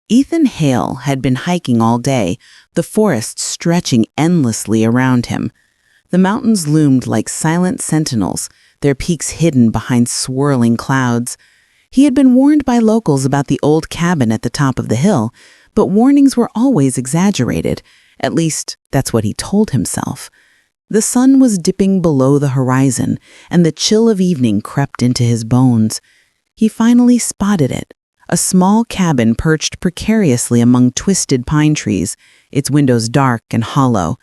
Ethan Hale had been hiking all day, the forest stretching endlessly around him. The mountains loomed like silent sentinels, their peaks hidden behind swirling clouds. He had been warned by locals about the old cabin at the top of the hill, but warnings were always exaggerated. At least, that's what he told himself. The sun was dipping below the horizon, and the chill of evening crept into his bones. He finally spotted it. A small cabin perched precariously among twisted pine trees, its windows dark and hollow.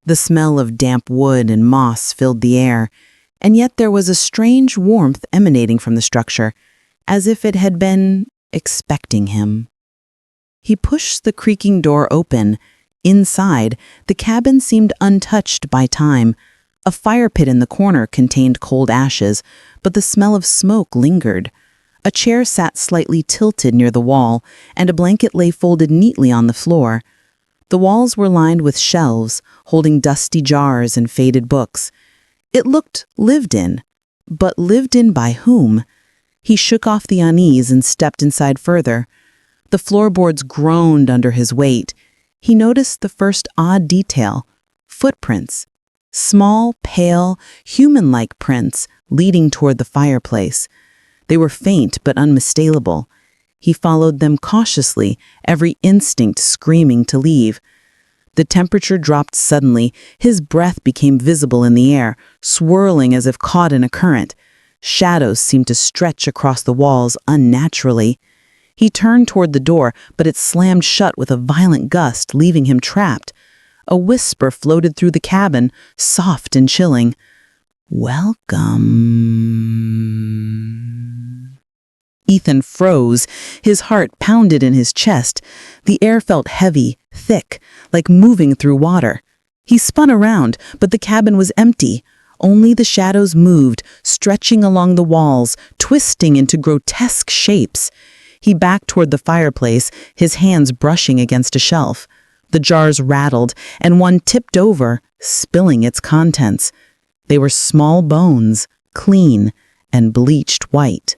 The smell of damp wood and moss filled the air, and yet there was a strange warmth emanating from the structure, as if it had been expecting him. He pushed the creaking door open. Inside, the cabin seemed untouched by time. A fire pit in the corner contained cold ashes, but the smell of smoke lingered. A chair sat slightly tilted near the wall, and a blanket lay folded neatly on the floor. The walls were lined with shelves, holding dusty jars and faded books. It looked lived in, but lived in by whom? He shook off the unease and stepped inside further. The floorboards groaned under his weight. He noticed the first odd detail: footprints. Small, pale, human-like prints leading toward the fireplace. They were faint but unmistakable. He followed them cautiously, every instinct screaming to leave. The temperature dropped suddenly. His breath became visible in the air, swirling as if caught in a current. Shadows seemed to stretch across the walls unnaturally. He turned toward the door, but it slammed shut with a violent gust, leaving him trapped. A whisper floated through the cabin, soft and chilling. "Welcome." Ethan froze. His heart pounded in his chest. The air felt heavy, thick, like moving through water. He spun around, but the cabin was empty. Only the shadows moved, stretching along the walls, twisting into grotesque shapes. He backed toward the fireplace, his hands brushing against a shelf. The jars rattled, and one tipped over, spilling its contents. They were small bones, clean and bleached white.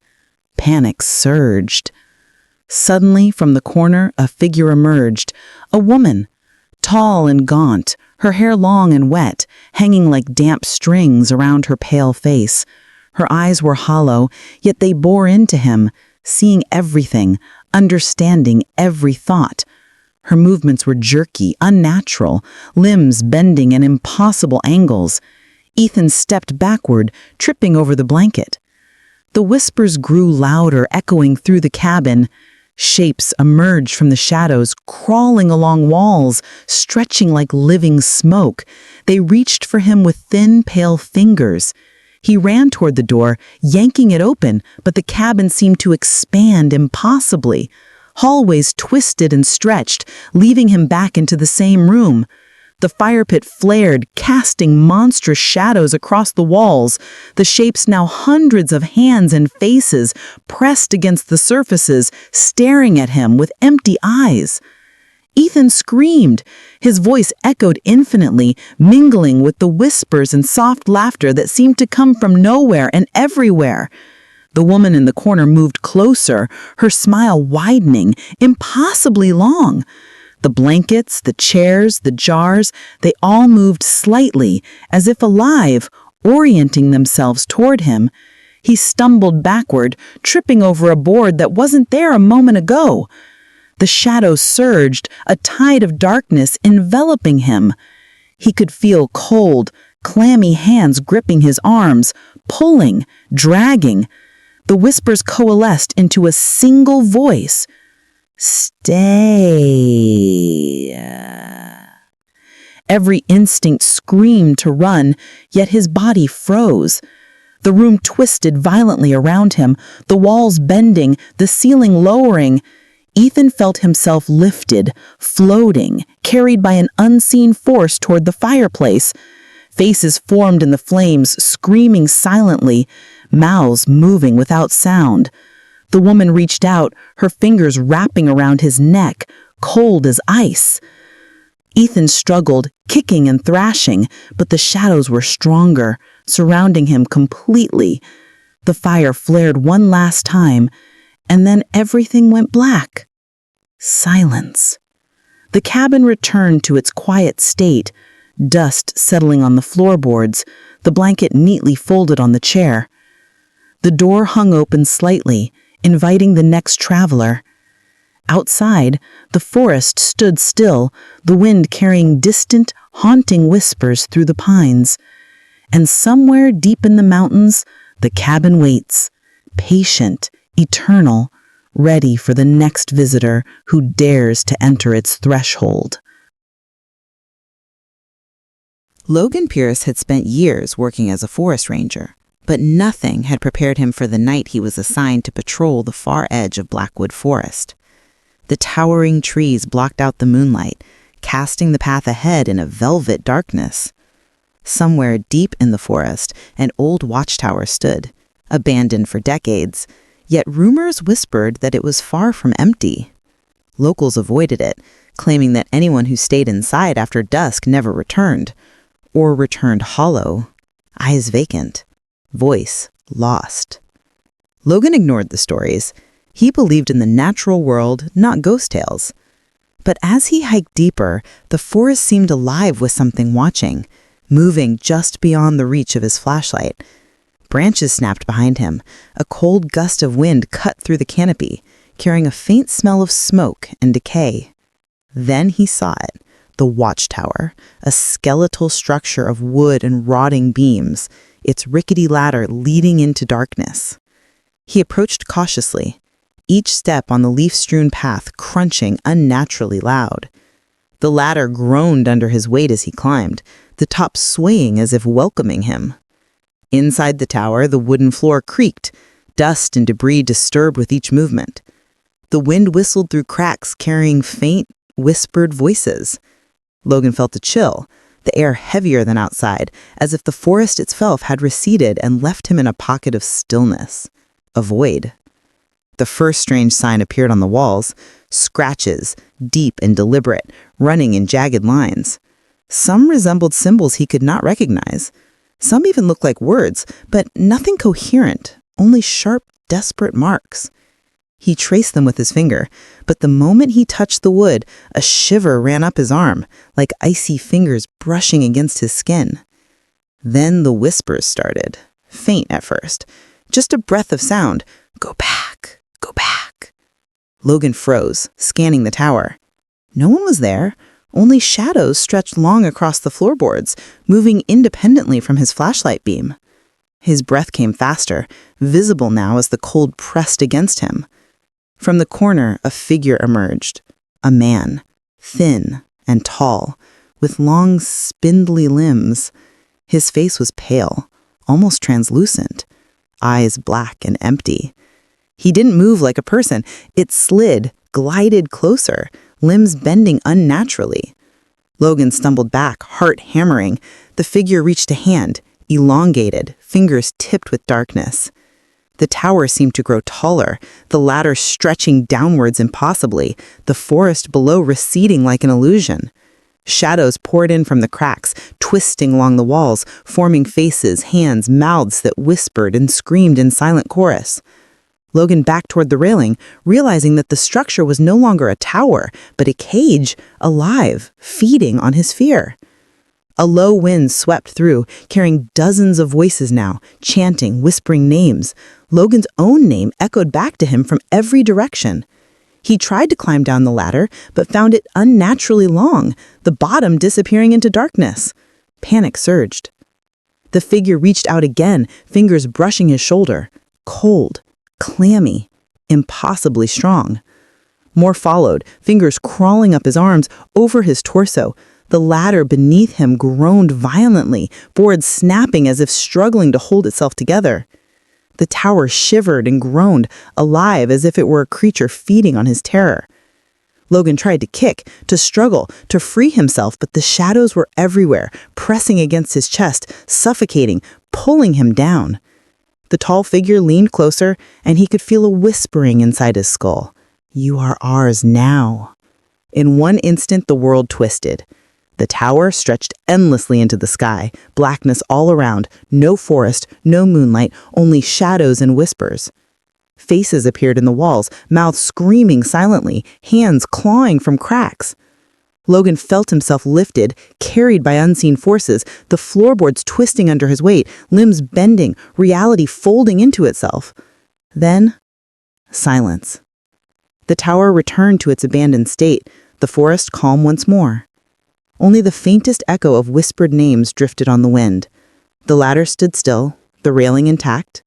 Panic surged. Suddenly, from the corner, a figure emerged. A woman, tall and gaunt, her hair long and wet, hanging like damp strings around her pale face. Her eyes were hollow, yet they bore into him, seeing everything, understanding every thought. Her movements were jerky, unnatural, limbs bending at impossible angles. Ethan stepped backward, tripping over the blanket. The whispers grew louder, echoing through the cabin. Shapes emerged from the shadows, crawling along walls, stretching like living smoke. They reached for him with thin, pale fingers. He ran toward the door, yanking it open, but the cabin seemed to expand impossibly. Hallways twisted and stretched, leaving him back into the same room. The fire pit flared, casting monstrous shadows across the walls, the shapes now hundreds of hands and faces pressed against the surfaces, staring at him with empty eyes. Ethan screamed. His voice echoed infinitely, mingling with the whispers and soft laughter that seemed to come from nowhere and everywhere. The woman in the corner moved closer, her smile widening, impossibly long. The blankets, the chairs, the jars, they all moved slightly, as if alive, orienting themselves toward him. He stumbled backward, tripping over a board that wasn't there a moment ago. The shadows surged, a tide of darkness enveloping him. He could feel cold, clammy hands gripping his arms, pulling, dragging. The whispers coalesced into a single voice. "Stay." Every instinct screamed to run, yet his body froze. The room twisted violently around him, the walls bending, the ceiling lowering. Ethan felt himself lifted, floating, carried by an unseen force toward the fireplace. Faces formed in the flames, screaming silently, mouths moving without sound. The woman reached out, her fingers wrapping around his neck, cold as ice. Ethan struggled, kicking and thrashing, but the shadows were stronger, surrounding him completely. The fire flared one last time, and then everything went black. Silence. The cabin returned to its quiet state, dust settling on the floorboards, the blanket neatly folded on the chair. The door hung open slightly, inviting the next traveler. Outside, the forest stood still, the wind carrying distant, haunting whispers through the pines. And somewhere deep in the mountains, the cabin waits, patient, eternal, ready for the next visitor who dares to enter its threshold. Logan Pierce had spent years working as a forest ranger, but nothing had prepared him for the night he was assigned to patrol the far edge of Blackwood Forest. The towering trees blocked out the moonlight, casting the path ahead in a velvet darkness. Somewhere deep in the forest, an old watchtower stood, abandoned for decades, yet rumors whispered that it was far from empty. Locals avoided it, claiming that anyone who stayed inside after dusk never returned, or returned hollow, eyes vacant, voice lost. Logan ignored the stories. He believed in the natural world, not ghost tales. But as he hiked deeper, the forest seemed alive with something watching, moving just beyond the reach of his flashlight. Branches snapped behind him. A cold gust of wind cut through the canopy, carrying a faint smell of smoke and decay. Then he saw it, the watchtower, a skeletal structure of wood and rotting beams, its rickety ladder leading into darkness. He approached cautiously, each step on the leaf-strewn path crunching unnaturally loud. The ladder groaned under his weight as he climbed, the top swaying as if welcoming him. Inside the tower, the wooden floor creaked, dust and debris disturbed with each movement. The wind whistled through cracks, carrying faint, whispered voices. Logan felt a chill, the air heavier than outside, as if the forest itself had receded and left him in a pocket of stillness, a void. The first strange sign appeared on the walls, scratches, deep and deliberate, running in jagged lines. Some resembled symbols he could not recognize. Some even looked like words, but nothing coherent, only sharp, desperate marks. He traced them with his finger, but the moment he touched the wood, a shiver ran up his arm, like icy fingers brushing against his skin. Then the whispers started, faint at first, just a breath of sound. Go back, go back. Logan froze, scanning the tower. No one was there. Only shadows stretched long across the floorboards, moving independently from his flashlight beam. His breath came faster, visible now as the cold pressed against him. From the corner, a figure emerged. A man, thin and tall, with long, spindly limbs. His face was pale, almost translucent, eyes black and empty. He didn't move like a person. It slid, glided closer, limbs bending unnaturally. Logan stumbled back, heart hammering. The figure reached a hand, elongated, fingers tipped with darkness. The tower seemed to grow taller, the ladder stretching downwards impossibly, the forest below receding like an illusion. Shadows poured in from the cracks, twisting along the walls, forming faces, hands, mouths that whispered and screamed in silent chorus. Logan backed toward the railing, realizing that the structure was no longer a tower, but a cage, alive, feeding on his fear. A low wind swept through, carrying dozens of voices now, chanting, whispering names. Logan's own name echoed back to him from every direction. He tried to climb down the ladder, but found it unnaturally long, the bottom disappearing into darkness. Panic surged. The figure reached out again, fingers brushing his shoulder. Cold, clammy, impossibly strong. More followed, fingers crawling up his arms, over his torso. The ladder beneath him groaned violently, boards snapping as if struggling to hold itself together. The tower shivered and groaned, alive as if it were a creature feeding on his terror. Logan tried to kick, to struggle, to free himself, but the shadows were everywhere, pressing against his chest, suffocating, pulling him down. The tall figure leaned closer, and he could feel a whispering inside his skull. "You are ours now." In one instant, the world twisted. The tower stretched endlessly into the sky, blackness all around, no forest, no moonlight, only shadows and whispers. Faces appeared in the walls, mouths screaming silently, hands clawing from cracks. Logan felt himself lifted, carried by unseen forces, the floorboards twisting under his weight, limbs bending, reality folding into itself. Then, silence. The tower returned to its abandoned state, the forest calm once more. Only the faintest echo of whispered names drifted on the wind. The ladder stood still, the railing intact.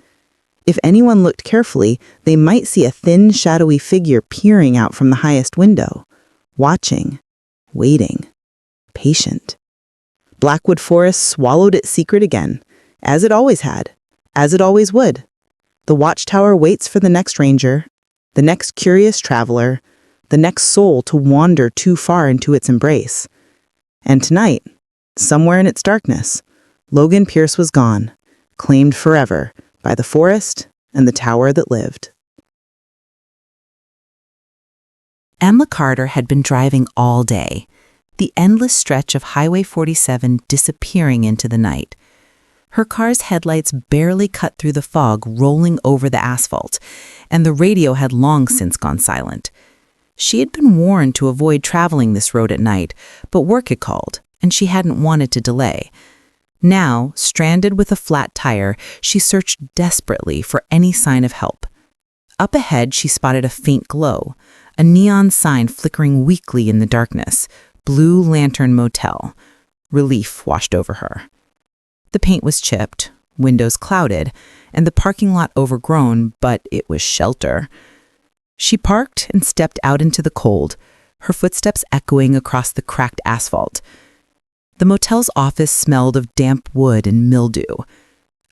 If anyone looked carefully, they might see a thin, shadowy figure peering out from the highest window, watching, waiting, patient. Blackwood Forest swallowed its secret again, as it always had, as it always would. The watchtower waits for the next ranger, the next curious traveler, the next soul to wander too far into its embrace. And tonight, somewhere in its darkness, Logan Pierce was gone, claimed forever by the forest and the tower that lived. Emma Carter had been driving all day, the endless stretch of Highway 47 disappearing into the night. Her car's headlights barely cut through the fog rolling over the asphalt, and the radio had long since gone silent. She had been warned to avoid traveling this road at night, but work had called, and she hadn't wanted to delay. Now, stranded with a flat tire, she searched desperately for any sign of help. Up ahead, she spotted a faint glow, a neon sign flickering weakly in the darkness, Blue Lantern Motel. Relief washed over her. The paint was chipped, windows clouded, and the parking lot overgrown, but it was shelter. She parked and stepped out into the cold, her footsteps echoing across the cracked asphalt. The motel's office smelled of damp wood and mildew.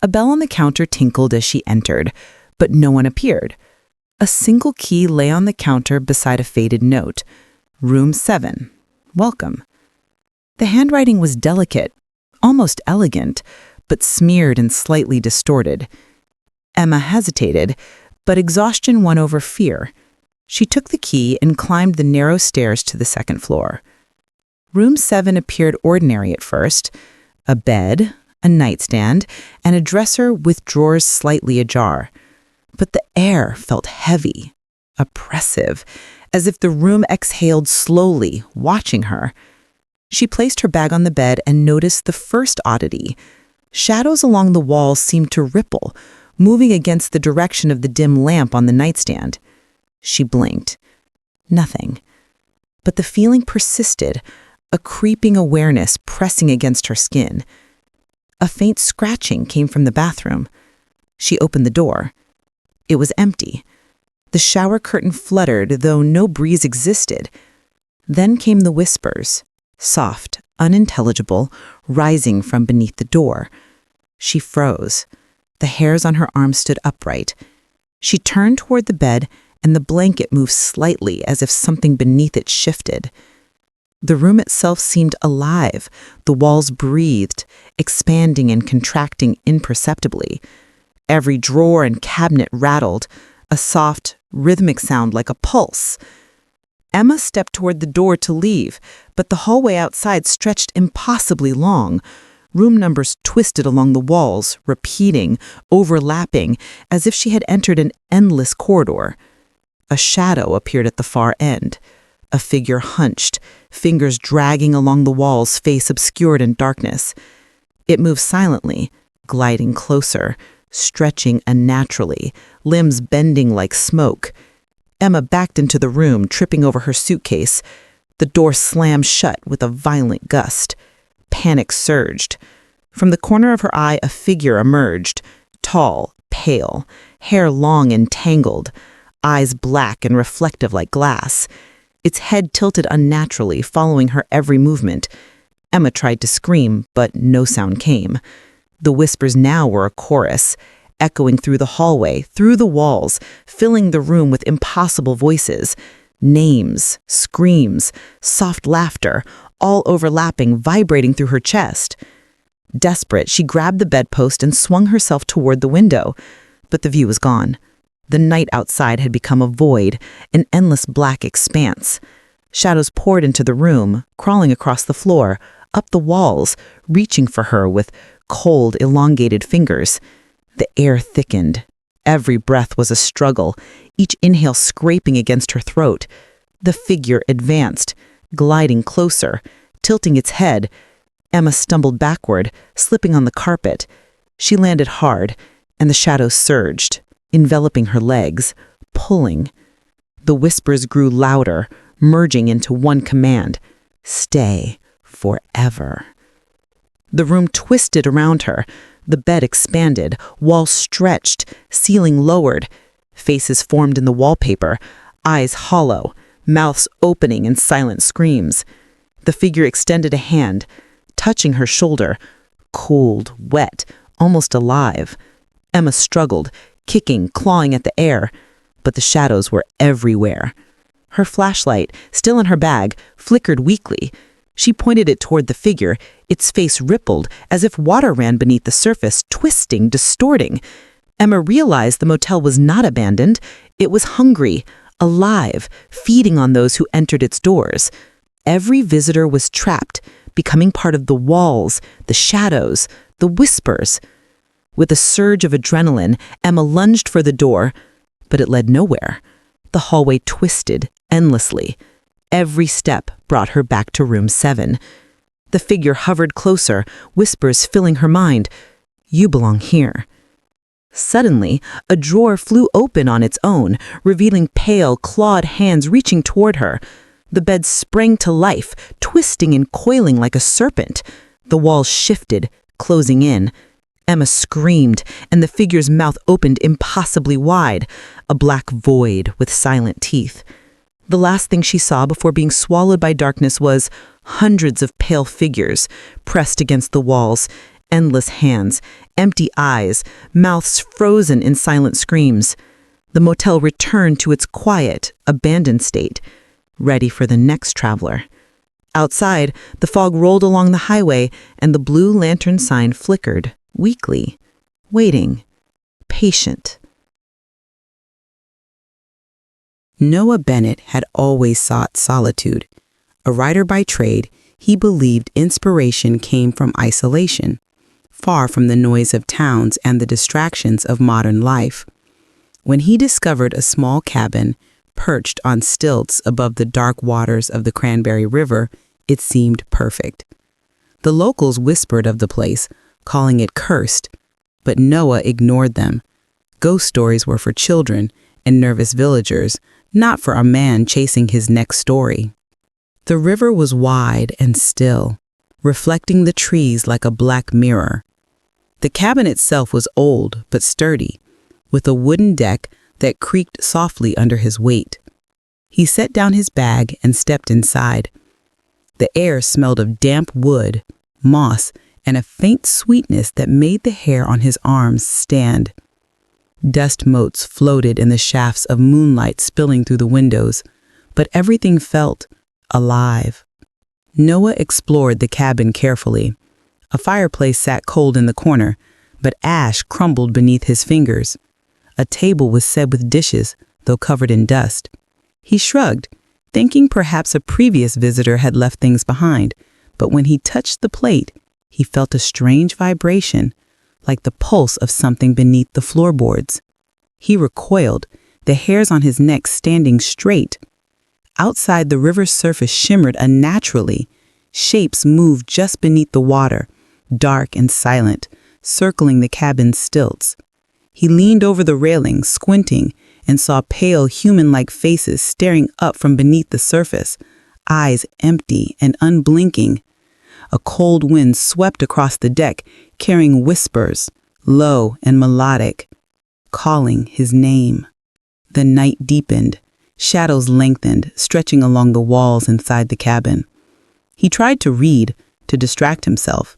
A bell on the counter tinkled as she entered, but no one appeared. A single key lay on the counter beside a faded note. Room 7. Welcome. The handwriting was delicate, almost elegant, but smeared and slightly distorted. Emma hesitated, but exhaustion won over fear. She took the key and climbed the narrow stairs to the second floor. Room 7 appeared ordinary at first. A bed, a nightstand, and a dresser with drawers slightly ajar. But the air felt heavy, oppressive, as if the room exhaled slowly, watching her. She placed her bag on the bed and noticed the first oddity. Shadows along the walls seemed to ripple, moving against the direction of the dim lamp on the nightstand. She blinked. Nothing. But the feeling persisted, a creeping awareness pressing against her skin. A faint scratching came from the bathroom. She opened the door. It was empty. The shower curtain fluttered, though no breeze existed. Then came the whispers, soft, unintelligible, rising from beneath the door. She froze. The hairs on her arms stood upright. She turned toward the bed, and the blanket moved slightly as if something beneath it shifted. The room itself seemed alive. The walls breathed, expanding and contracting imperceptibly. Every drawer and cabinet rattled, a soft, rhythmic sound like a pulse. Emma stepped toward the door to leave, but the hallway outside stretched impossibly long. Room numbers twisted along the walls, repeating, overlapping, as if she had entered an endless corridor. A shadow appeared at the far end. A figure hunched, fingers dragging along the walls, face obscured in darkness. It moved silently, gliding closer, stretching unnaturally, limbs bending like smoke. Emma backed into the room, tripping over her suitcase. The door slammed shut with a violent gust. Panic surged. From the corner of her eye, a figure emerged, tall, pale, hair long and tangled, eyes black and reflective like glass. Its head tilted unnaturally, following her every movement. Emma tried to scream, but no sound came. The whispers now were a chorus, echoing through the hallway, through the walls, filling the room with impossible voices. Names, screams, soft laughter, all overlapping, vibrating through her chest. Desperate, she grabbed the bedpost and swung herself toward the window. But the view was gone. The night outside had become a void, an endless black expanse. Shadows poured into the room, crawling across the floor, up the walls, reaching for her with cold, elongated fingers. The air thickened. Every breath was a struggle, each inhale scraping against her throat. The figure advanced, gliding closer, tilting its head. Emma stumbled backward, slipping on the carpet. She landed hard, and the shadows surged, enveloping her legs, pulling. The whispers grew louder, merging into one command: stay forever. The room twisted around her. The bed expanded, walls stretched, ceiling lowered. Faces formed in the wallpaper, eyes hollow, mouths opening in silent screams. The figure extended a hand, touching her shoulder, cold, wet, almost alive. Emma struggled, kicking, clawing at the air, but the shadows were everywhere. Her flashlight, still in her bag, flickered weakly. She pointed it toward the figure. Its face rippled, as if water ran beneath the surface, twisting, distorting. Emma realized the motel was not abandoned. It was hungry, alive, feeding on those who entered its doors. Every visitor was trapped, becoming part of the walls, the shadows, the whispers. With a surge of adrenaline, Emma lunged for the door, but it led nowhere. The hallway twisted endlessly. Every step brought her back to room 7. The figure hovered closer, whispers filling her mind. "You belong here." Suddenly, a drawer flew open on its own, revealing pale, clawed hands reaching toward her. The bed sprang to life, twisting and coiling like a serpent. The walls shifted, closing in. Emma screamed, and the figure's mouth opened impossibly wide, a black void with silent teeth. The last thing she saw before being swallowed by darkness was hundreds of pale figures pressed against the walls, endless hands, empty eyes, mouths frozen in silent screams. The motel returned to its quiet, abandoned state, ready for the next traveler. Outside, the fog rolled along the highway, and the blue lantern sign flickered, weakly, waiting, patient. Noah Bennett had always sought solitude. A writer by trade, he believed inspiration came from isolation, far from the noise of towns and the distractions of modern life. When he discovered a small cabin perched on stilts above the dark waters of the Cranberry River, it seemed perfect. The locals whispered of the place, calling it cursed, but Noah ignored them. Ghost stories were for children and nervous villagers, not for a man chasing his next story. The river was wide and still, reflecting the trees like a black mirror. The cabin itself was old but sturdy, with a wooden deck that creaked softly under his weight. He set down his bag and stepped inside. The air smelled of damp wood, moss, and a faint sweetness that made the hair on his arms stand. Dust motes floated in the shafts of moonlight spilling through the windows, but everything felt alive. Noah explored the cabin carefully. A fireplace sat cold in the corner, but ash crumbled beneath his fingers. A table was set with dishes, though covered in dust. He shrugged, thinking perhaps a previous visitor had left things behind, but when he touched the plate, he felt a strange vibration, like the pulse of something beneath the floorboards. He recoiled, the hairs on his neck standing straight. Outside, the river's surface shimmered unnaturally. Shapes moved just beneath the water, dark and silent, circling the cabin's stilts. He leaned over the railing, squinting, and saw pale, human-like faces staring up from beneath the surface, eyes empty and unblinking. A cold wind swept across the deck, carrying whispers, low and melodic, calling his name. The night deepened. Shadows lengthened, stretching along the walls inside the cabin. He tried to read, to distract himself,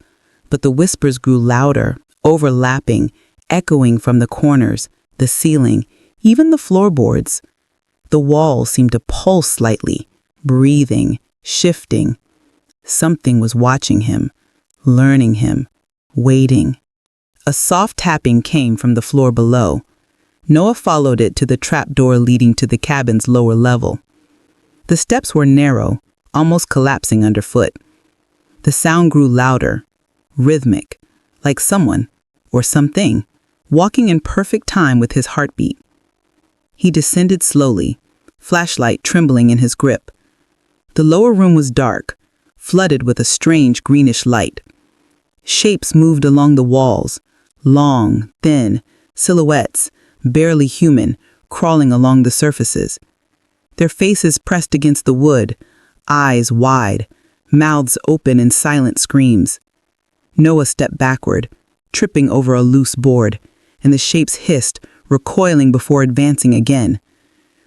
but the whispers grew louder, overlapping, echoing from the corners, the ceiling, even the floorboards. The walls seemed to pulse slightly, breathing, shifting. Something was watching him, learning him, waiting. A soft tapping came from the floor below. Noah followed it to the trapdoor leading to the cabin's lower level. The steps were narrow, almost collapsing underfoot. The sound grew louder, rhythmic, like someone, or something, walking in perfect time with his heartbeat. He descended slowly, flashlight trembling in his grip. The lower room was dark, flooded with a strange greenish light. Shapes moved along the walls, long, thin, silhouettes, barely human, crawling along the surfaces. Their faces pressed against the wood, eyes wide, mouths open in silent screams. Noah stepped backward, tripping over a loose board, and the shapes hissed, recoiling before advancing again.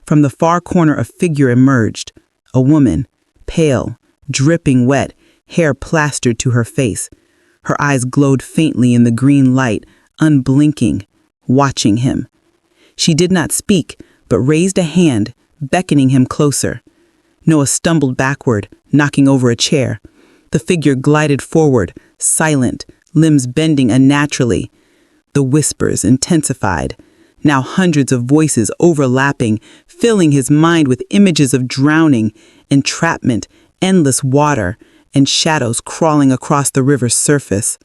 From the far corner a figure emerged, a woman, pale, dripping wet, hair plastered to her face. Her eyes glowed faintly in the green light, unblinking, watching him. She did not speak, but raised a hand, beckoning him closer. Noah stumbled backward, knocking over a chair. The figure glided forward, silent, limbs bending unnaturally. The whispers intensified. Now hundreds of voices overlapping, filling his mind with images of drowning, entrapment, endless water, and shadows crawling across the river's surface.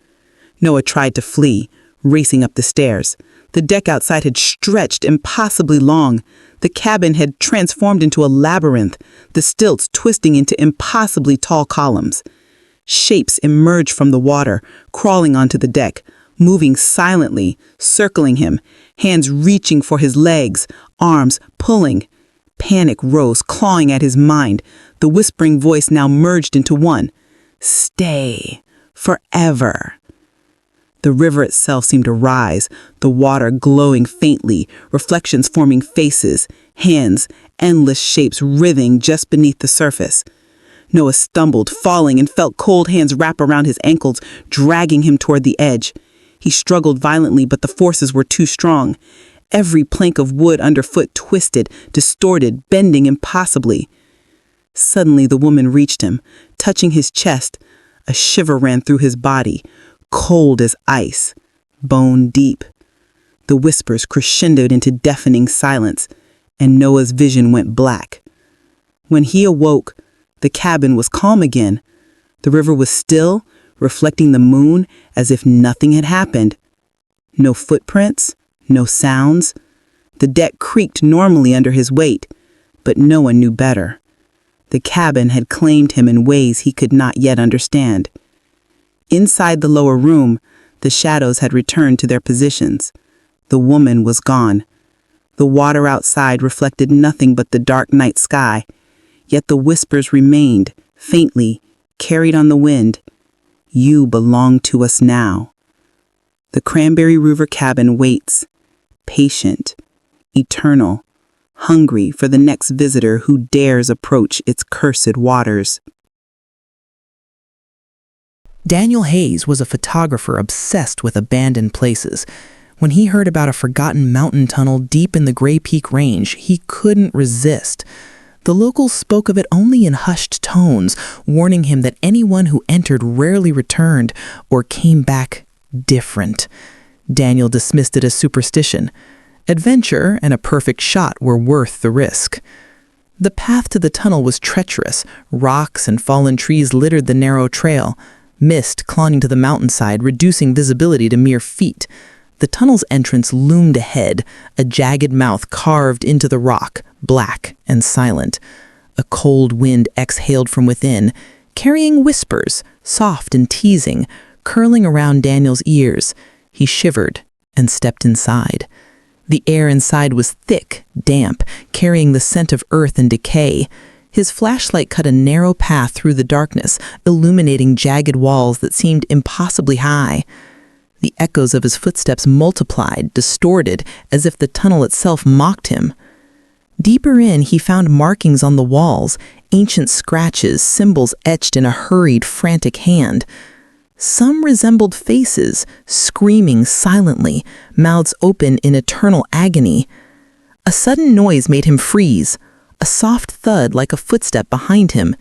Noah tried to flee, racing up the stairs. The deck outside had stretched impossibly long. The cabin had transformed into a labyrinth, the stilts twisting into impossibly tall columns. Shapes emerged from the water, crawling onto the deck, moving silently, circling him, hands reaching for his legs, arms pulling. Panic rose, clawing at his mind. The whispering voice now merged into one. Stay. Forever. The river itself seemed to rise, the water glowing faintly, reflections forming faces, hands, endless shapes writhing just beneath the surface. Noah stumbled, falling, and felt cold hands wrap around his ankles, dragging him toward the edge. He struggled violently, but the forces were too strong. Every plank of wood underfoot twisted, distorted, bending impossibly. Suddenly the woman reached him, touching his chest. A shiver ran through his body, cold as ice, bone deep. The whispers crescendoed into deafening silence, and Noah's vision went black. When he awoke, the cabin was calm again. The river was still, reflecting the moon as if nothing had happened. No footprints, no sounds. The deck creaked normally under his weight, but no one knew better. The cabin had claimed him in ways he could not yet understand. Inside the lower room, the shadows had returned to their positions. The woman was gone. The water outside reflected nothing but the dark night sky, yet the whispers remained, faintly, carried on the wind. You belong to us now. The Cranberry River cabin waits, patient, eternal, hungry for the next visitor who dares approach its cursed waters. Daniel Hayes was a photographer obsessed with abandoned places. When he heard about a forgotten mountain tunnel deep in the Gray Peak Range, he couldn't resist. The locals spoke of it only in hushed tones, warning him that anyone who entered rarely returned or came back different. Daniel dismissed it as superstition. Adventure and a perfect shot were worth the risk. The path to the tunnel was treacherous. Rocks and fallen trees littered the narrow trail. Mist clinging to the mountainside, reducing visibility to mere feet. The tunnel's entrance loomed ahead, a jagged mouth carved into the rock, black and silent. A cold wind exhaled from within, carrying whispers, soft and teasing, curling around Daniel's ears. He shivered and stepped inside. The air inside was thick, damp, carrying the scent of earth and decay. His flashlight cut a narrow path through the darkness, illuminating jagged walls that seemed impossibly high. The echoes of his footsteps multiplied, distorted, as if the tunnel itself mocked him. Deeper in, he found markings on the walls, ancient scratches, symbols etched in a hurried, frantic hand. Some resembled faces, screaming silently, mouths open in eternal agony. A sudden noise made him freeze, a soft thud like a footstep behind him.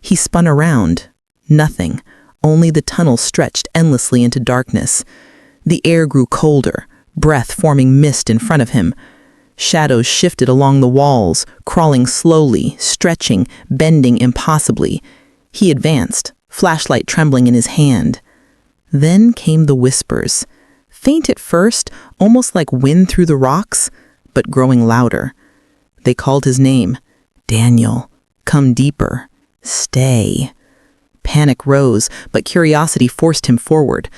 He spun around. Nothing, only the tunnel stretched endlessly into darkness. The air grew colder, breath forming mist in front of him. Shadows shifted along the walls, crawling slowly, stretching, bending impossibly. He advanced, flashlight trembling in his hand. Then came the whispers, faint at first, almost like wind through the rocks, but growing louder. They called his name. Daniel, come deeper. Stay. Panic rose, but curiosity forced him forward.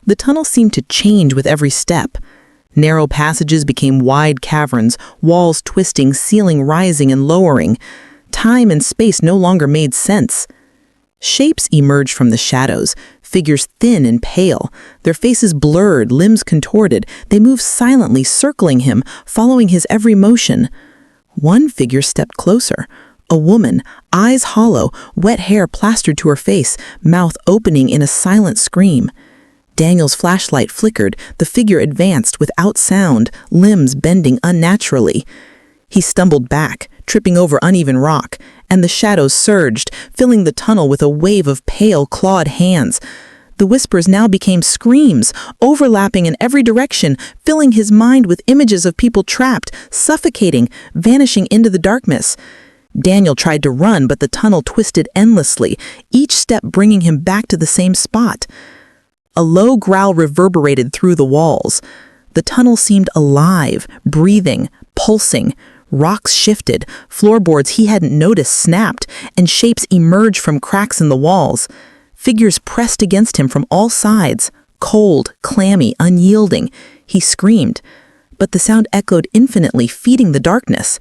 The tunnel seemed to change with every step. Narrow passages became wide caverns, walls twisting, ceiling rising and lowering. Time and space no longer made sense. Shapes emerged from the shadows, figures thin and pale, their faces blurred, limbs contorted. They moved silently, circling him, following his every motion. One figure stepped closer. A woman, eyes hollow, wet hair plastered to her face, mouth opening in a silent scream. Daniel's flashlight flickered, the figure advanced without sound, limbs bending unnaturally. He stumbled back, tripping over uneven rock, and the shadows surged, filling the tunnel with a wave of pale, clawed hands. The whispers now became screams, overlapping in every direction, filling his mind with images of people trapped, suffocating, vanishing into the darkness. Daniel tried to run, but the tunnel twisted endlessly, each step bringing him back to the same spot. A low growl reverberated through the walls. The tunnel seemed alive, breathing, pulsing. Rocks shifted, floorboards he hadn't noticed snapped, and shapes emerged from cracks in the walls. Figures pressed against him from all sides, cold, clammy, unyielding. He screamed, but the sound echoed infinitely, feeding the darkness.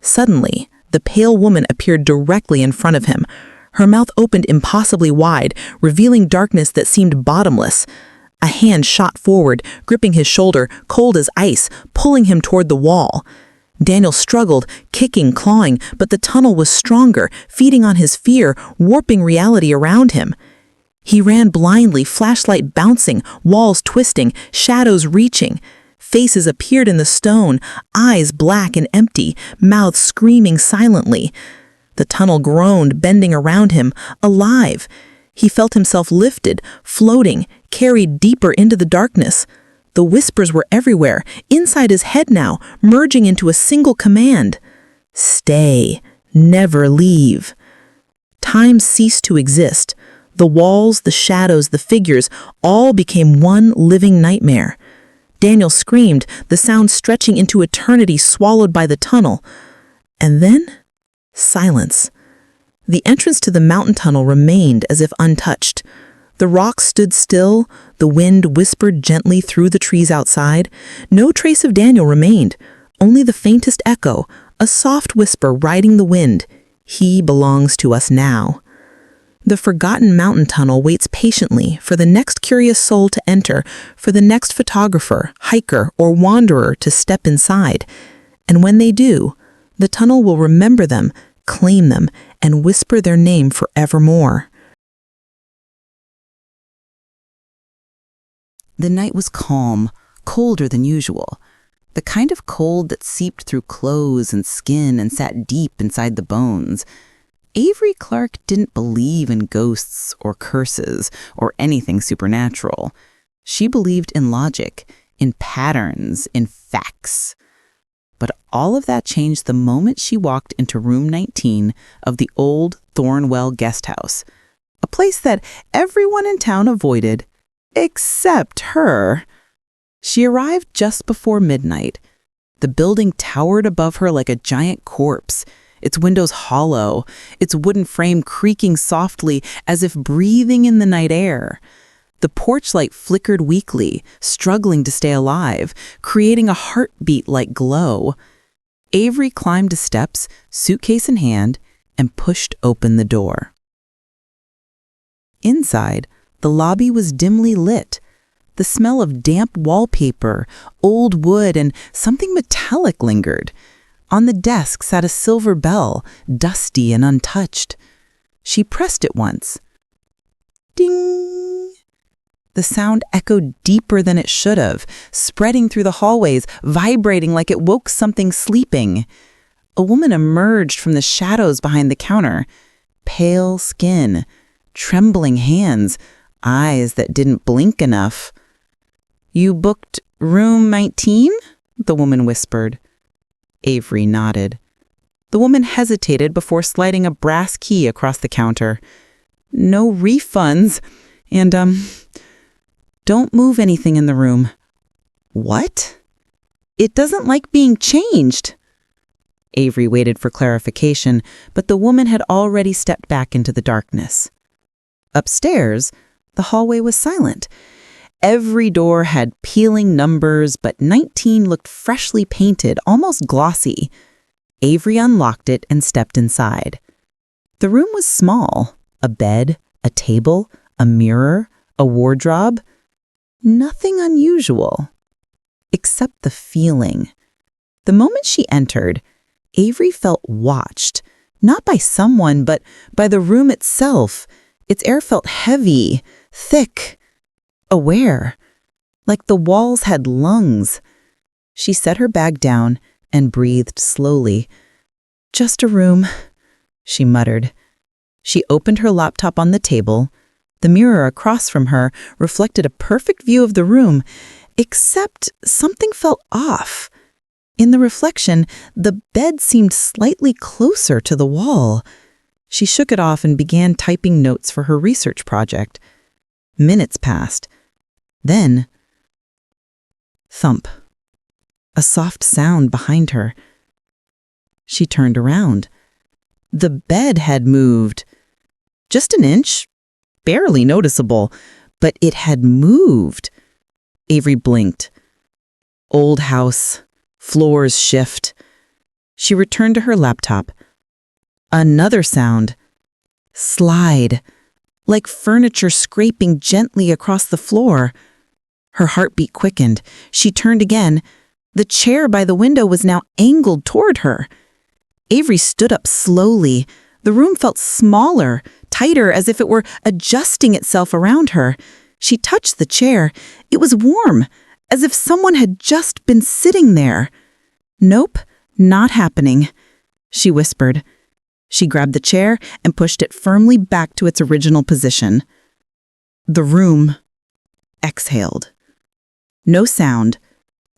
Suddenly, the pale woman appeared directly in front of him. Her mouth opened impossibly wide, revealing darkness that seemed bottomless. A hand shot forward, gripping his shoulder, cold as ice, pulling him toward the wall. Daniel struggled, kicking, clawing, but the tunnel was stronger, feeding on his fear, warping reality around him. He ran blindly, flashlight bouncing, walls twisting, shadows reaching. Faces appeared in the stone, eyes black and empty, mouths screaming silently. The tunnel groaned, bending around him, alive. He felt himself lifted, floating, carried deeper into the darkness. The whispers were everywhere, inside his head now, merging into a single command. Stay. Never leave. Time ceased to exist. The walls, the shadows, the figures, all became one living nightmare. Daniel screamed, the sound stretching into eternity, swallowed by the tunnel. And then, silence. The entrance to the mountain tunnel remained as if untouched. The rocks stood still, the wind whispered gently through the trees outside. No trace of Daniel remained, only the faintest echo, a soft whisper riding the wind. He belongs to us now. The forgotten mountain tunnel waits patiently for the next curious soul to enter, for the next photographer, hiker, or wanderer to step inside. And when they do, the tunnel will remember them, claim them, and whisper their name forevermore. The night was calm, colder than usual. The kind of cold that seeped through clothes and skin and sat deep inside the bones. Avery Clark didn't believe in ghosts or curses or anything supernatural. She believed in logic, in patterns, in facts. But all of that changed the moment she walked into room 19 of the old Thornwell guest house, a place that everyone in town avoided, except her. She arrived just before midnight. The building towered above her like a giant corpse, its windows hollow, its wooden frame creaking softly as if breathing in the night air. The porch light flickered weakly, struggling to stay alive, creating a heartbeat-like glow. Avery climbed the steps, suitcase in hand, and pushed open the door. Inside, the lobby was dimly lit. The smell of damp wallpaper, old wood, and something metallic lingered. On the desk sat a silver bell, dusty and untouched. She pressed it once. Ding! The sound echoed deeper than it should have, spreading through the hallways, vibrating like it woke something sleeping. A woman emerged from the shadows behind the counter. Pale skin, trembling hands, eyes that didn't blink enough. "You booked room 19?" the woman whispered. Avery nodded. The woman hesitated before sliding a brass key across the counter. "No refunds, and, Don't move anything in the room. What? It doesn't like being changed. Avery waited for clarification, but the woman had already stepped back into the darkness. Upstairs, the hallway was silent. Every door had peeling numbers, but 19 looked freshly painted, almost glossy. Avery unlocked it and stepped inside. The room was small. A bed, a table, a mirror, a wardrobe. Nothing unusual. Except the feeling. The moment she entered, Avery felt watched, not by someone, but by the room itself. Its air felt heavy, thick, aware, like the walls had lungs. She set her bag down and breathed slowly. "Just a room," she muttered. She opened her laptop on the table. The mirror across from her reflected a perfect view of the room, except something felt off. In the reflection, the bed seemed slightly closer to the wall. She shook it off and began typing notes for her research project. Minutes passed. Then, thump. A soft sound behind her. She turned around. The bed had moved. Just an inch, barely noticeable, but it had moved. Avery blinked. Old house, floors shift. She returned to her laptop. Another sound. Slide, like furniture scraping gently across the floor. Her heartbeat quickened. She turned again. The chair by the window was now angled toward her. Avery stood up slowly. The room felt smaller, tighter, as if it were adjusting itself around her. She touched the chair. It was warm, as if someone had just been sitting there. "Nope, not happening," she whispered. She grabbed the chair and pushed it firmly back to its original position. The room exhaled. No sound,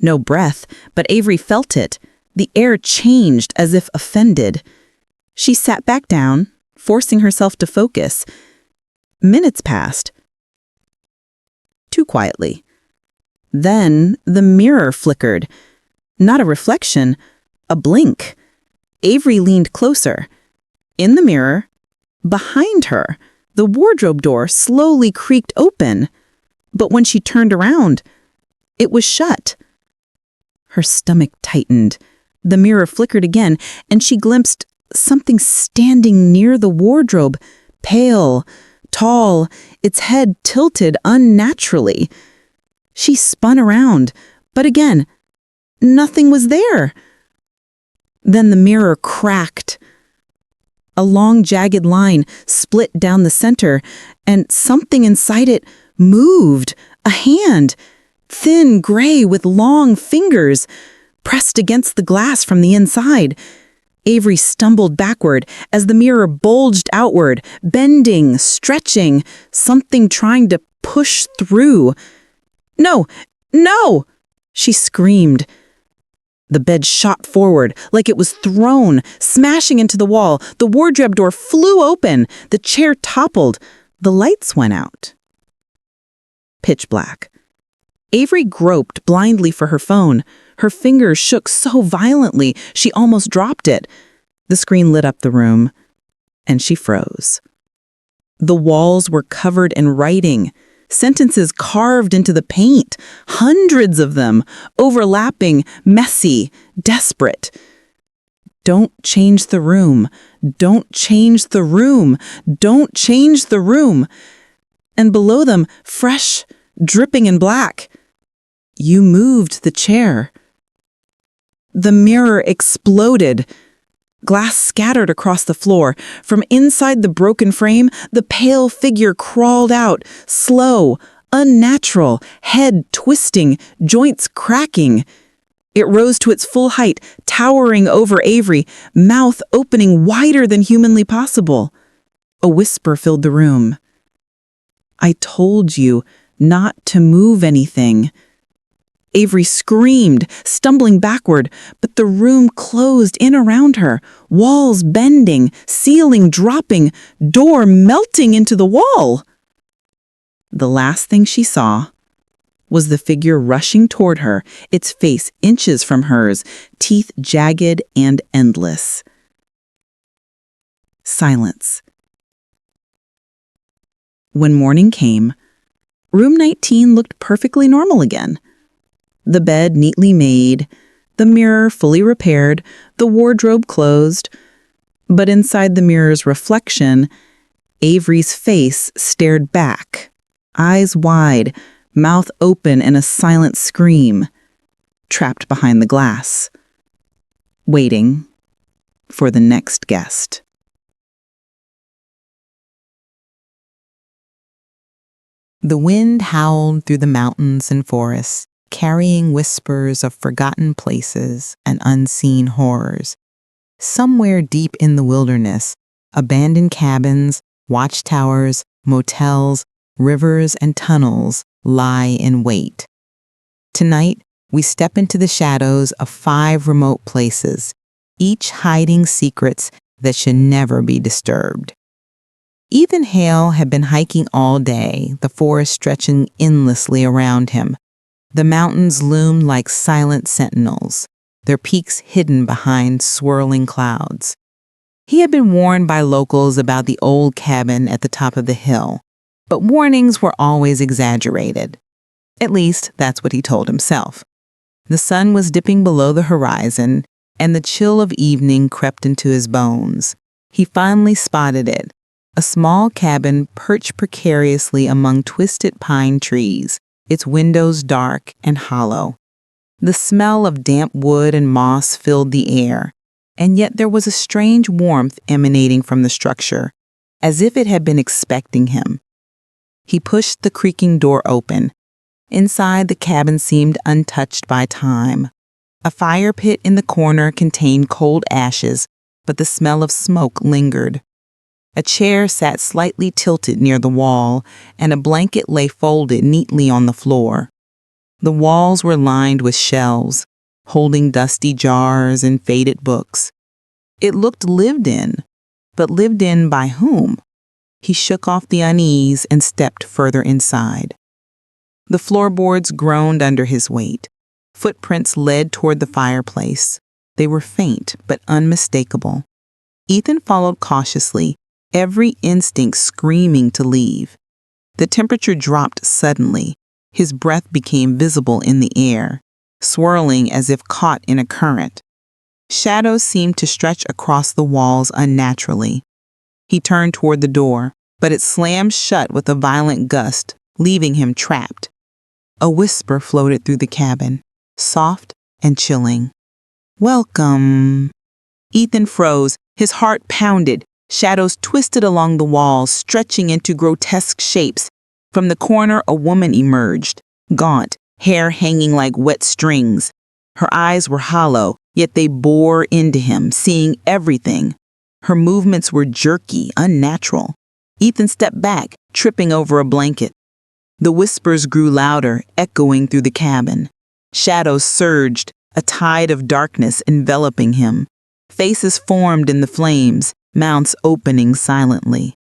no breath, but Avery felt it. The air changed as if offended. She sat back down, forcing herself to focus. Minutes passed. Too quietly. Then the mirror flickered. Not a reflection, a blink. Avery leaned closer. In the mirror, behind her, the wardrobe door slowly creaked open. But when she turned around, it was shut. Her stomach tightened. The mirror flickered again, and she glimpsed something standing near the wardrobe, pale, tall, its head tilted unnaturally. She spun around, but again, nothing was there. Then the mirror cracked. A long, jagged line split down the center, and something inside it moved. A hand, thin gray with long fingers, pressed against the glass from the inside. Avery stumbled backward as the mirror bulged outward, bending, stretching, something trying to push through. "No! No!" she screamed. The bed shot forward like it was thrown, smashing into the wall. The wardrobe door flew open. The chair toppled. The lights went out. Pitch black. Avery groped blindly for her phone. Her fingers shook so violently she almost dropped it. The screen lit up the room, and she froze. The walls were covered in writing, sentences carved into the paint, hundreds of them, overlapping, messy, desperate. "Don't change the room. Don't change the room. Don't change the room." And below them, fresh, dripping in black, "You moved the chair." The mirror exploded. Glass scattered across the floor. From inside the broken frame, the pale figure crawled out, slow, unnatural, head twisting, joints cracking. It rose to its full height, towering over Avery, mouth opening wider than humanly possible. A whisper filled the room. "I told you not to move anything." Avery screamed, stumbling backward, but the room closed in around her, walls bending, ceiling dropping, door melting into the wall. The last thing she saw was the figure rushing toward her, its face inches from hers, teeth jagged and endless. Silence. When morning came, room 19 looked perfectly normal again. The bed neatly made, the mirror fully repaired, the wardrobe closed. But inside the mirror's reflection, Avery's face stared back, eyes wide, mouth open in a silent scream, trapped behind the glass, waiting for the next guest. The wind howled through the mountains and forests, carrying whispers of forgotten places and unseen horrors. Somewhere deep in the wilderness, abandoned cabins, watchtowers, motels, rivers, and tunnels lie in wait. Tonight, we step into the shadows of 5 remote places, each hiding secrets that should never be disturbed. Ethan Hale had been hiking all day, the forest stretching endlessly around him. The mountains loomed like silent sentinels, their peaks hidden behind swirling clouds. He had been warned by locals about the old cabin at the top of the hill, but warnings were always exaggerated. At least, that's what he told himself. The sun was dipping below the horizon, and the chill of evening crept into his bones. He finally spotted it, a small cabin perched precariously among twisted pine trees, its windows dark and hollow. The smell of damp wood and moss filled the air, and yet there was a strange warmth emanating from the structure, as if it had been expecting him. He pushed the creaking door open. Inside, the cabin seemed untouched by time. A fire pit in the corner contained cold ashes, but the smell of smoke lingered. A chair sat slightly tilted near the wall, and a blanket lay folded neatly on the floor. The walls were lined with shelves, holding dusty jars and faded books. It looked lived in, but lived in by whom? He shook off the unease and stepped further inside. The floorboards groaned under his weight. Footprints led toward the fireplace. They were faint but unmistakable. Ethan followed cautiously, every instinct screaming to leave. The temperature dropped suddenly. His breath became visible in the air, swirling as if caught in a current. Shadows seemed to stretch across the walls unnaturally. He turned toward the door, but it slammed shut with a violent gust, leaving him trapped. A whisper floated through the cabin, soft and chilling. "Welcome." Ethan froze, his heart pounded. Shadows twisted along the walls, stretching into grotesque shapes. From the corner, a woman emerged, gaunt, hair hanging like wet strings. Her eyes were hollow, yet they bore into him, seeing everything. Her movements were jerky, unnatural. Ethan stepped back, tripping over a blanket. The whispers grew louder, echoing through the cabin. Shadows surged, a tide of darkness enveloping him. Faces formed in the flames, mouths opening silently.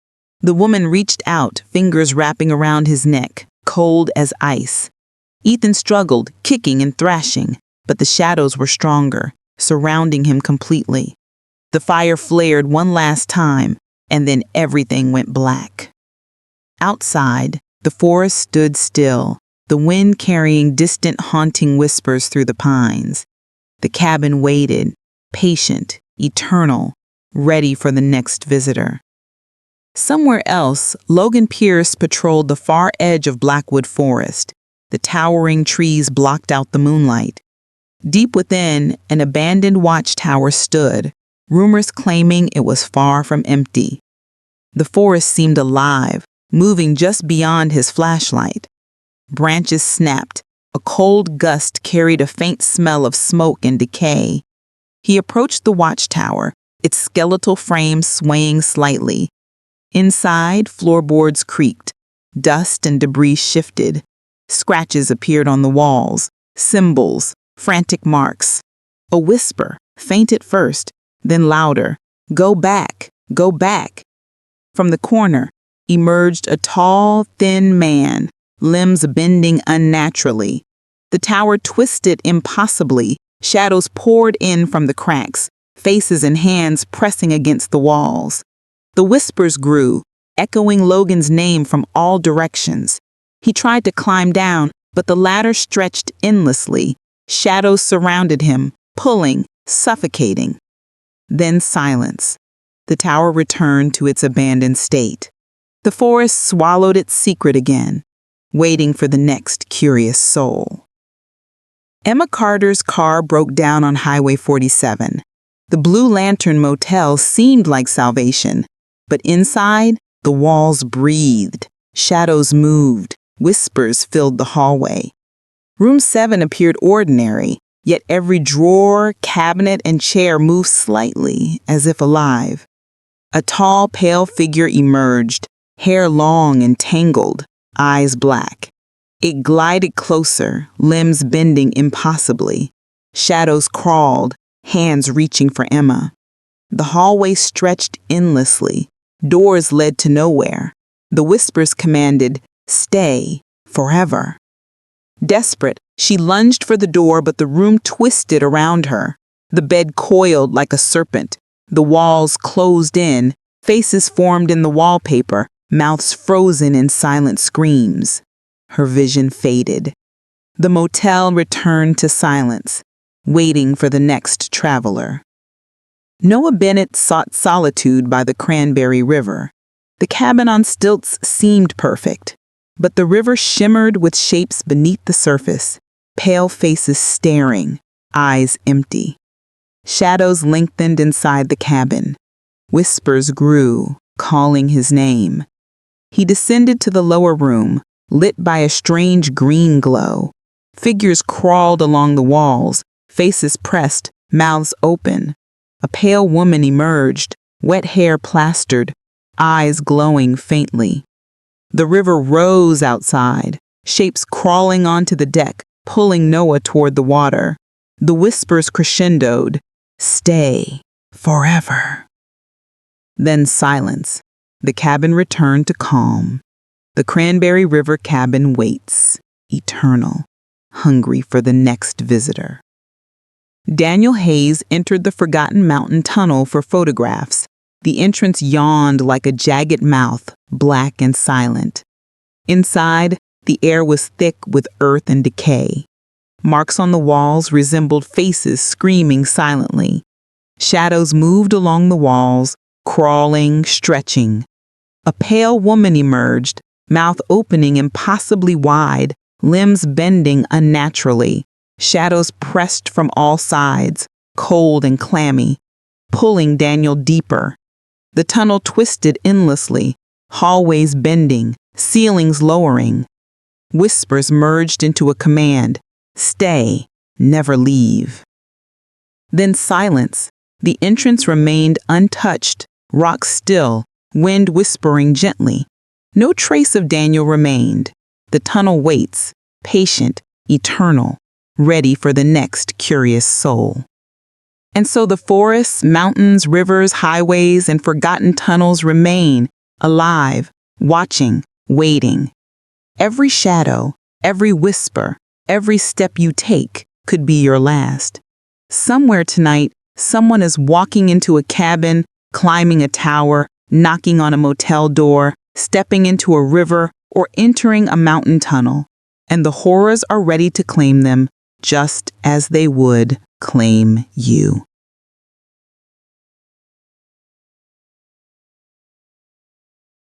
The woman reached out, fingers wrapping around his neck, cold as ice. Ethan struggled, kicking and thrashing, but the shadows were stronger, surrounding him completely. The fire flared one last time, and then everything went black. Outside, the forest stood still, the wind carrying distant haunting whispers through the pines. The cabin waited, patient, eternal, ready for the next visitor. Somewhere else, Logan Pierce patrolled the far edge of Blackwood Forest. The towering trees blocked out the moonlight. Deep within, an abandoned watchtower stood, rumors claiming it was far from empty. The forest seemed alive, moving just beyond his flashlight. Branches snapped. A cold gust carried a faint smell of smoke and decay. He approached the watchtower, its skeletal frame swaying slightly. Inside, floorboards creaked. Dust and debris shifted. Scratches appeared on the walls, symbols, frantic marks. A whisper, faint at first, then louder. "Go back, go back." From the corner emerged a tall, thin man, limbs bending unnaturally. The tower twisted impossibly, shadows poured in from the cracks, faces and hands pressing against the walls. The whispers grew, echoing Logan's name from all directions. He tried to climb down, but the ladder stretched endlessly. Shadows surrounded him, pulling, suffocating. Then silence. The tower returned to its abandoned state. The forest swallowed its secret again, waiting for the next curious soul. Emma Carter's car broke down on Highway 47. The Blue Lantern Motel seemed like salvation, but inside, the walls breathed, shadows moved, whispers filled the hallway. Room 7 appeared ordinary, yet every drawer, cabinet, and chair moved slightly, as if alive. A tall, pale figure emerged, hair long and tangled, eyes black. It glided closer, limbs bending impossibly. Shadows crawled, hands reaching for Emma. The hallway stretched endlessly. Doors led to nowhere. The whispers commanded, "Stay, forever." Desperate, she lunged for the door, but the room twisted around her. The bed coiled like a serpent. The walls closed in, faces formed in the wallpaper, mouths frozen in silent screams. Her vision faded. The motel returned to silence, waiting for the next traveler. Noah Bennett sought solitude by the Cranberry River. The cabin on stilts seemed perfect, but the river shimmered with shapes beneath the surface, pale faces staring, eyes empty. Shadows lengthened inside the cabin. Whispers grew, calling his name. He descended to the lower room, lit by a strange green glow. Figures crawled along the walls, faces pressed, mouths open. A pale woman emerged, wet hair plastered, eyes glowing faintly. The river rose outside, shapes crawling onto the deck, pulling Noah toward the water. The whispers crescendoed, "Stay, forever." Then silence. The cabin returned to calm. The Cranberry River cabin waits, eternal, hungry for the next visitor. Daniel Hayes entered the Forgotten Mountain Tunnel for photographs. The entrance yawned like a jagged mouth, black and silent. Inside, the air was thick with earth and decay. Marks on the walls resembled faces screaming silently. Shadows moved along the walls, crawling, stretching. A pale woman emerged, mouth opening impossibly wide, limbs bending unnaturally. Shadows pressed from all sides, cold and clammy, pulling Daniel deeper. The tunnel twisted endlessly, hallways bending, ceilings lowering. Whispers merged into a command, "Stay, never leave." Then silence. The entrance remained untouched, rock still, wind whispering gently. No trace of Daniel remained. The tunnel waits, patient, eternal, ready for the next curious soul. And so the forests, mountains, rivers, highways, and forgotten tunnels remain, alive, watching, waiting. Every shadow, every whisper, every step you take could be your last. Somewhere tonight, someone is walking into a cabin, climbing a tower, knocking on a motel door, stepping into a river, or entering a mountain tunnel. And the horrors are ready to claim them, just as they would claim you.